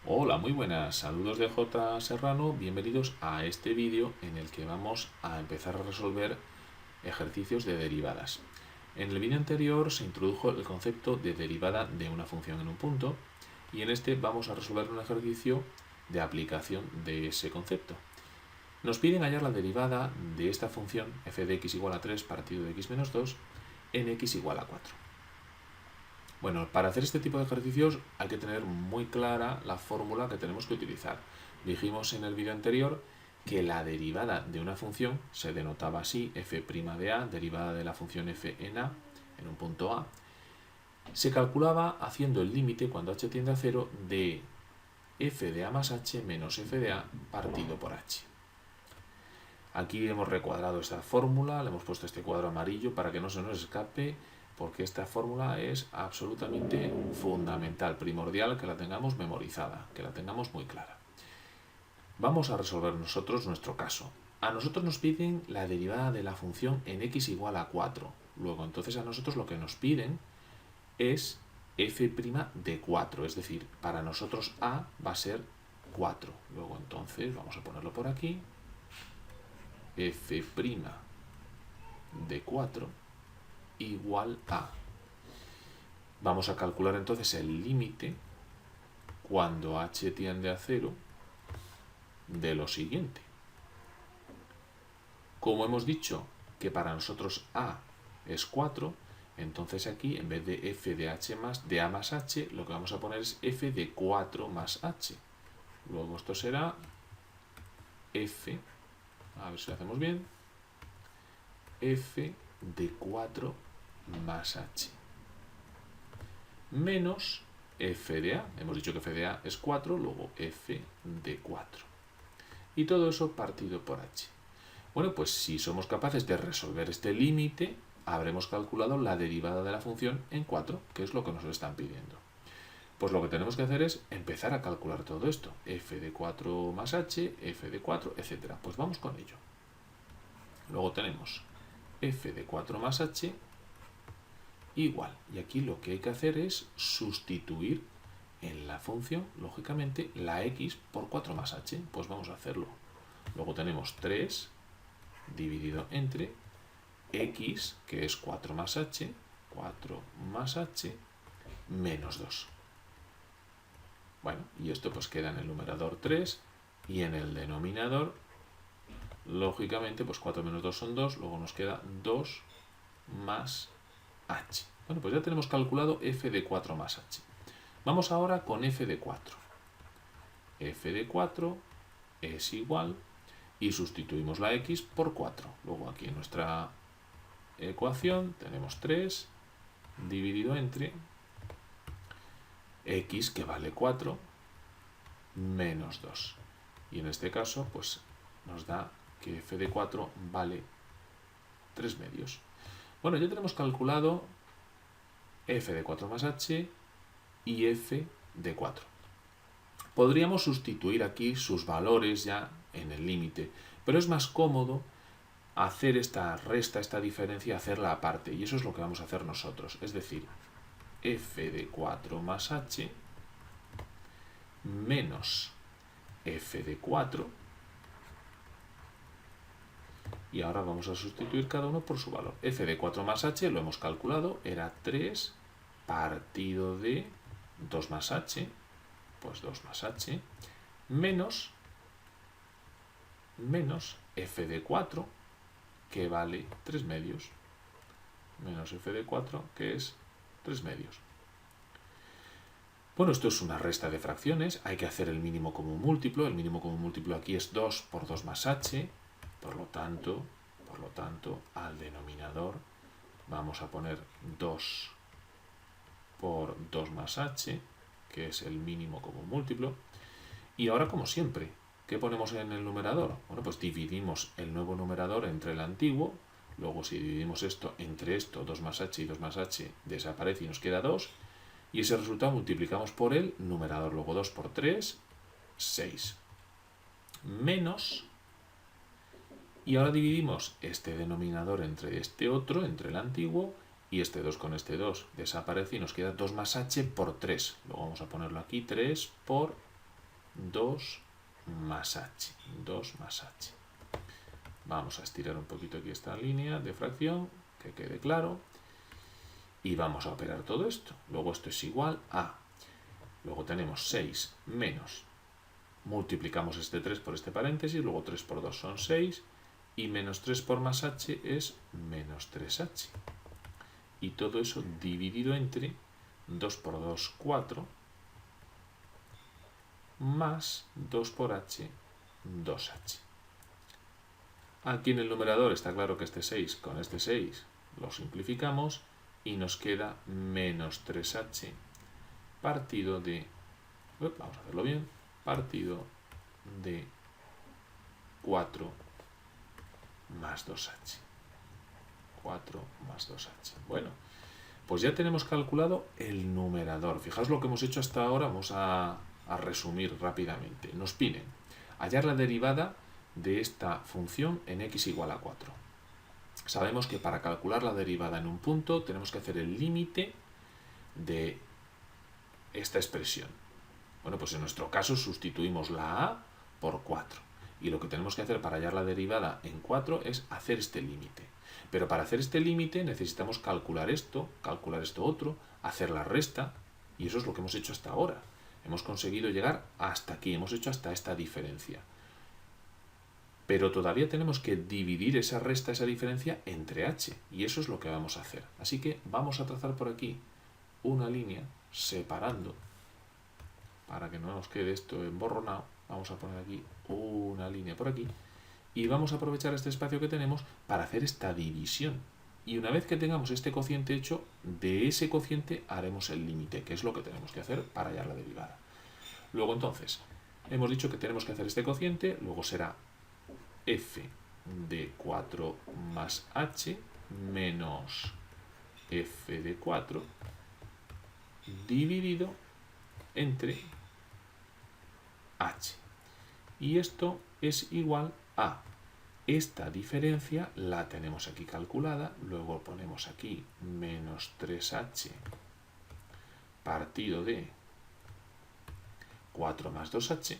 Hola, muy buenas, saludos de J. Serrano, bienvenidos a este vídeo en el que vamos a empezar a resolver ejercicios de derivadas. En el vídeo anterior se introdujo el concepto de derivada de una función en un punto y en este vamos a resolver un ejercicio de aplicación de ese concepto. Nos piden hallar la derivada de esta función f de x igual a 3 partido de x menos 2 en x igual a 4. Bueno, para hacer este tipo de ejercicios hay que tener muy clara la fórmula que tenemos que utilizar. Dijimos en el vídeo anterior que la derivada de una función se denotaba así, f' de a, derivada de la función f en a, en un punto a, se calculaba haciendo el límite cuando h tiende a 0 de f de a más h menos f de a partido por h. Aquí hemos recuadrado esta fórmula, le hemos puesto este cuadro amarillo para que no se nos escape, porque esta fórmula es absolutamente fundamental, primordial que la tengamos memorizada, que la tengamos muy clara. Vamos a resolver nosotros nuestro caso. A nosotros nos piden la derivada de la función en x igual a 4. Luego, entonces, a nosotros lo que nos piden es f' de 4, es decir, para nosotros a va a ser 4. Luego, entonces, vamos a ponerlo por aquí. F' de 4 igual a. Vamos a calcular entonces el límite cuando h tiende a 0 de lo siguiente. Como hemos dicho que para nosotros a es 4, entonces aquí en vez de f de h más de a más h, lo que vamos a poner es f de 4 más h. Luego esto será f, a ver si lo hacemos bien, f de 4 más h menos f de a. Hemos dicho que f de a es 4, luego f de 4. Y todo eso partido por h. Bueno, pues si somos capaces de resolver este límite, habremos calculado la derivada de la función en 4, que es lo que nos lo están pidiendo. Pues lo que tenemos que hacer es empezar a calcular todo esto. F de 4 más h, f de 4, etc. Pues vamos con ello. Luego tenemos f de 4 más h igual. Y aquí lo que hay que hacer es sustituir en la función, lógicamente, la x por 4 más h. Pues vamos a hacerlo. Luego tenemos 3 dividido entre x, que es 4 más h, menos 2. Bueno, y esto pues queda en el numerador 3 y en el denominador, lógicamente, pues 4 menos 2 son 2, luego nos queda 2 más h. Bueno, pues ya tenemos calculado f de 4 más h. Vamos ahora con f de 4. F de 4 es igual, y sustituimos la x por 4. Luego aquí en nuestra ecuación tenemos 3 dividido entre x, que vale 4, menos 2. Y en este caso, pues nos da que f de 4 vale 3 medios. Bueno, ya tenemos calculado f de 4 más h y f de 4. Podríamos sustituir aquí sus valores ya en el límite, pero es más cómodo hacer esta resta, esta diferencia, hacerla aparte, y eso es lo que vamos a hacer nosotros, es decir, f de 4 más h menos f de 4, y ahora vamos a sustituir cada uno por su valor. F de 4 más h lo hemos calculado, era 3 partido de 2 más h, pues 2 más h, menos f de 4, que vale 3 medios, menos f de 4, que es 3 medios. Bueno, esto es una resta de fracciones, hay que hacer el mínimo común múltiplo. El mínimo común múltiplo aquí es 2 por 2 más h, por lo tanto, al denominador vamos a poner 2 por 2 más h, que es el mínimo común múltiplo. Y ahora, como siempre, ¿qué ponemos en el numerador? Bueno, pues dividimos el nuevo numerador entre el antiguo. Luego, si dividimos esto entre esto, 2 más h y 2 más h, desaparece y nos queda 2. Y ese resultado multiplicamos por el numerador. Luego 2 por 3, 6. Menos. Y ahora dividimos este denominador entre este otro, entre el antiguo, y este 2 con este 2 desaparece y nos queda 2 más h por 3. Luego vamos a ponerlo aquí, 3 por 2 más h. 2 más h. Vamos a estirar un poquito aquí esta línea de fracción, que quede claro. Y vamos a operar todo esto. Luego esto es igual a... Luego tenemos 6 menos... Multiplicamos este 3 por este paréntesis, luego 3 por 2 son 6, y menos 3 por más h es menos 3h. Y todo eso dividido entre 2 por 2, 4, más 2 por h, 2h. Aquí en el numerador está claro que este 6 con este 6 lo simplificamos y nos queda menos 3h partido de... Vamos a hacerlo bien. Partido de 4 más 2h. 4 más 2h. Bueno, pues ya tenemos calculado el numerador. Fijaos lo que hemos hecho hasta ahora. Vamos a resumir rápidamente. Nos piden hallar la derivada de esta función en x igual a 4. Sabemos que para calcular la derivada en un punto tenemos que hacer el límite de esta expresión. Bueno, pues en nuestro caso sustituimos la a por 4. Y lo que tenemos que hacer para hallar la derivada en 4 es hacer este límite. Pero para hacer este límite necesitamos calcular esto otro, hacer la resta, y eso es lo que hemos hecho hasta ahora. Hemos conseguido llegar hasta aquí, hemos hecho hasta esta diferencia. Pero todavía tenemos que dividir esa resta, esa diferencia, entre h, y eso es lo que vamos a hacer. Así que vamos a trazar por aquí una línea separando. Para que no nos quede esto emborronado, vamos a poner aquí una línea por aquí y vamos a aprovechar este espacio que tenemos para hacer esta división. Y una vez que tengamos este cociente hecho, de ese cociente haremos el límite, que es lo que tenemos que hacer para hallar la derivada. Luego entonces, hemos dicho que tenemos que hacer este cociente, luego será f de 4 más h menos f de 4 dividido entre h. Y esto es igual a esta diferencia, la tenemos aquí calculada, luego ponemos aquí menos 3h partido de 4 más 2h,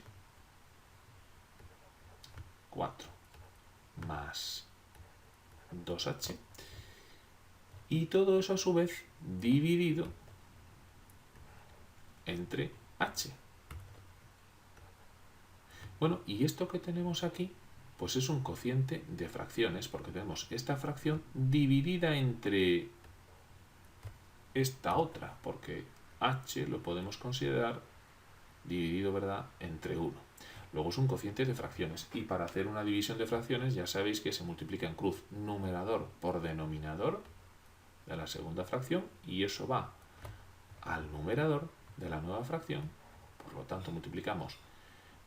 4 más 2h, y todo eso a su vez dividido entre h. Bueno, y esto que tenemos aquí, pues es un cociente de fracciones, porque tenemos esta fracción dividida entre esta otra, porque h lo podemos considerar dividido, ¿verdad?, entre 1. Luego es un cociente de fracciones, y para hacer una división de fracciones ya sabéis que se multiplica en cruz numerador por denominador de la segunda fracción, y eso va al numerador de la nueva fracción. Por lo tanto multiplicamos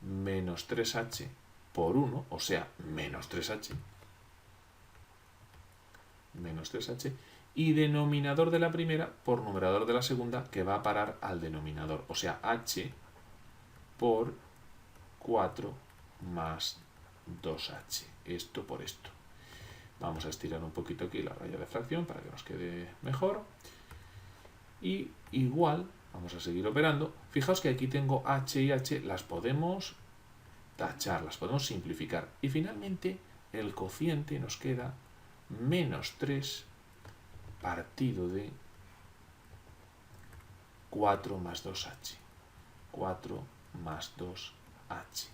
menos 3h por 1, o sea, menos 3h, y denominador de la primera por numerador de la segunda, que va a parar al denominador, o sea, h por 4 más 2h, esto por esto. Vamos a estirar un poquito aquí la raya de fracción para que nos quede mejor, y igual, vamos a seguir operando. Fijaos que aquí tengo h y h, las podemos tachar, las podemos simplificar. Y finalmente el cociente nos queda menos 3 partido de 4 más 2h. 4 más 2h.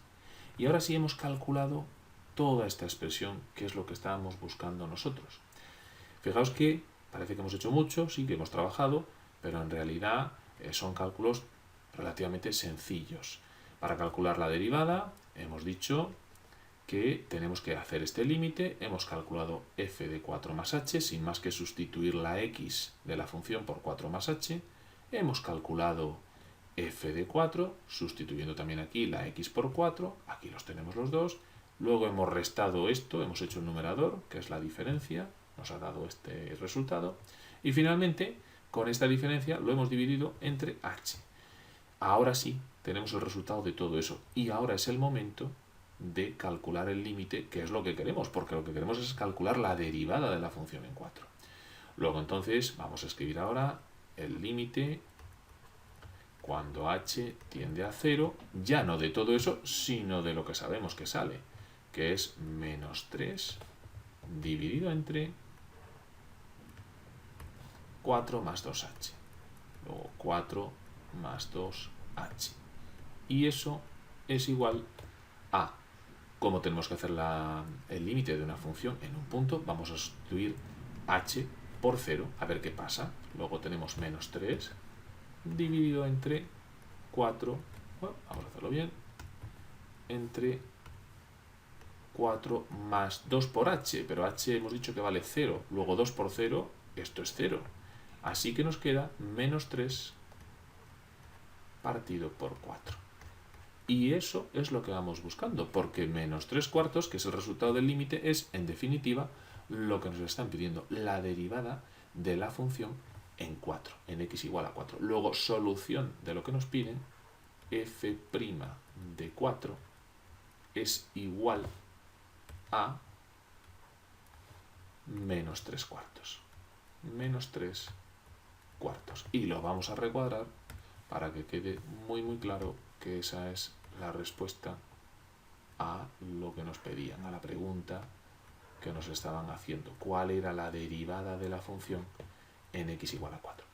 Y ahora sí hemos calculado toda esta expresión, que es lo que estábamos buscando nosotros. Fijaos que parece que hemos hecho mucho, sí que hemos trabajado, pero en realidad son cálculos relativamente sencillos. Para calcular la derivada hemos dicho que tenemos que hacer este límite, hemos calculado f de 4 más h, sin más que sustituir la x de la función por 4 más h, hemos calculado f de 4, sustituyendo también aquí la x por 4, aquí los tenemos los dos, luego hemos restado esto, hemos hecho un numerador, que es la diferencia, nos ha dado este resultado, y finalmente, con esta diferencia lo hemos dividido entre h. Ahora sí, tenemos el resultado de todo eso, y ahora es el momento de calcular el límite, que es lo que queremos, porque lo que queremos es calcular la derivada de la función en 4. Luego entonces vamos a escribir ahora el límite cuando h tiende a 0, ya no de todo eso, sino de lo que sabemos que sale, que es menos 3 dividido entre 4 más 2h. Luego 4 más 2h. Y eso es igual a, como tenemos que hacer el límite de una función en un punto, vamos a sustituir h por 0, a ver qué pasa. Luego tenemos menos 3 dividido entre 4, bueno, vamos a hacerlo bien, entre 4 más 2 por h, pero h hemos dicho que vale 0, luego 2 por 0, esto es 0. Así que nos queda menos 3 partido por 4. Y eso es lo que vamos buscando, porque menos 3 cuartos, que es el resultado del límite, es, en definitiva, lo que nos están pidiendo, la derivada de la función en 4, en x igual a 4. Luego, solución de lo que nos piden, f' de 4 es igual a menos 3 cuartos. Menos 3 cuartos. Y lo vamos a recuadrar para que quede muy claro que esa es la respuesta a lo que nos pedían, a la pregunta que nos estaban haciendo. ¿Cuál era la derivada de la función en x igual a 4?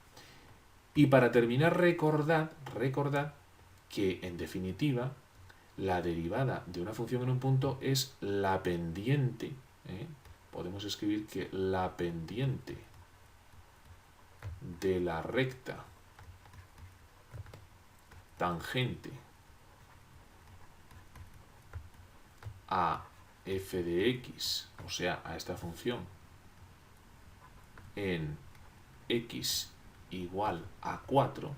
Y para terminar, recordad que, en definitiva, la derivada de una función en un punto es la pendiente. Podemos escribir que la pendiente de la recta tangente a f de x, o sea, a esta función, en x igual a 4,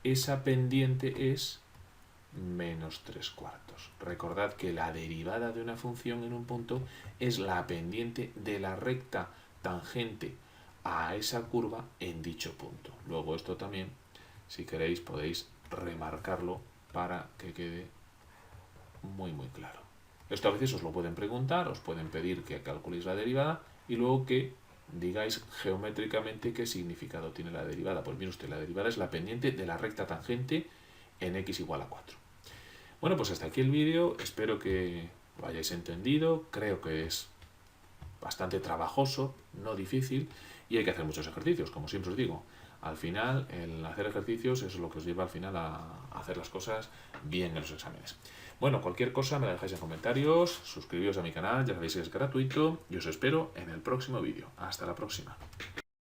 esa pendiente es menos 3 cuartos. Recordad que la derivada de una función en un punto es la pendiente de la recta tangente a esa curva en dicho punto. Luego esto también, si queréis, podéis remarcarlo para que quede muy claro. Esto a veces os lo pueden preguntar, os pueden pedir que calculéis la derivada y luego que digáis geométricamente qué significado tiene la derivada. Pues mire usted, la derivada es la pendiente de la recta tangente en x igual a 4. Bueno, pues hasta aquí el vídeo, espero que lo hayáis entendido, creo que es bastante trabajoso, no difícil, y hay que hacer muchos ejercicios, como siempre os digo. Al final, el hacer ejercicios es lo que os lleva al final a hacer las cosas bien en los exámenes. Bueno, cualquier cosa me la dejáis en comentarios, suscribíos a mi canal, ya sabéis que es gratuito, y os espero en el próximo vídeo. Hasta la próxima.